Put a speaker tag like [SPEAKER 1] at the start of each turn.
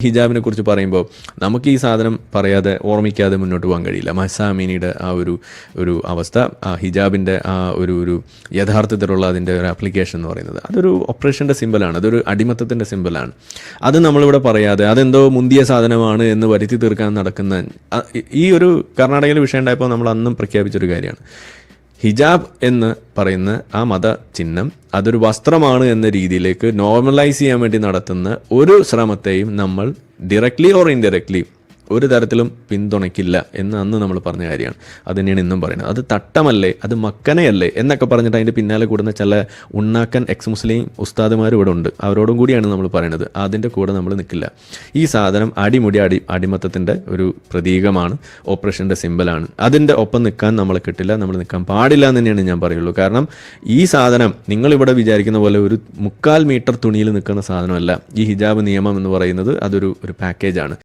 [SPEAKER 1] ഹിജാബിനെ കുറിച്ച് പറയുമ്പോൾ നമുക്ക് ഈ സാധനം പറയാതെ ഓർമ്മിക്കാതെ മുന്നോട്ട് പോകാൻ കഴിയില്ല. മഹ്സാ അമീനിയുടെ ആ ഒരു അവസ്ഥ, ആ ഹിജാബിൻ്റെ ആ ഒരു യഥാർത്ഥത്തിലുള്ള അതിൻ്റെ ഒരു ആപ്ലിക്കേഷൻ എന്ന് പറയുന്നത് അതൊരു ഒപ്രഷൻ്റെ സിമ്പലാണ്, അതൊരു അടിമത്തത്തിൻ്റെ സിമ്പലാണ്. അത് നമ്മളിവിടെ പറയാതെ അതെന്തോ മുന്തിയ സാധനമാണ് എന്ന് വരുത്തി തീർക്കാൻ നടക്കുന്ന ഈ ഒരു കർണാടകയിൽ വിഷയം ഉണ്ടായപ്പോൾ നമ്മൾ അന്നും പ്രഖ്യാപിച്ചൊരു കാര്യമാണ്. ഹിജാബ് എന്ന് പറയുന്ന ആ മത ചിഹ്നം അതൊരു വസ്ത്രമാണ് എന്ന രീതിയിലേക്ക് നോർമലൈസ് ചെയ്യാൻ വേണ്ടി നടത്തുന്ന ഒരു ശ്രമത്തെയും നമ്മൾ ഡയറക്ട്ലി ഓർ ഇൻഡയറക്ട്ലി ഒരു തരത്തിലും പിന്തുണയ്ക്കില്ല എന്ന് അന്ന് നമ്മൾ പറഞ്ഞ കാര്യമാണ്. അത് തന്നെയാണ് ഇന്നും പറയുന്നത്. അത് തട്ടമല്ലേ, അത് മക്കനയല്ലേ എന്നൊക്കെ പറഞ്ഞിട്ട് അതിൻ്റെ പിന്നാലെ കൂടുന്ന ചില ഉണ്ണാക്കൻ എക്സ് മുസ്ലിം ഉസ്താദുമാരും ഇവിടെ ഉണ്ട്. അവരോടും കൂടിയാണ് നമ്മൾ പറയുന്നത്. അതിൻ്റെ കൂടെ നമ്മൾ നിൽക്കില്ല. ഈ സാധനം അടിമത്തത്തിൻ്റെ ഒരു പ്രതീകമാണ്, ഓപ്പറേഷൻ്റെ സിമ്പലാണ്. അതിൻ്റെ ഒപ്പം നിൽക്കാൻ നമ്മളെ കിട്ടില്ല, നമ്മൾ നിൽക്കാൻ പാടില്ല എന്ന് തന്നെയാണ് ഞാൻ പറയുള്ളൂ. കാരണം ഈ സാധനം നിങ്ങളിവിടെ വിചാരിക്കുന്ന പോലെ ഒരു 3/4 മീറ്റർ തുണിയിൽ നിൽക്കുന്ന സാധനമല്ല. ഈ ഹിജാബ് നിയമം എന്ന് പറയുന്നത് അതൊരു പാക്കേജാണ്.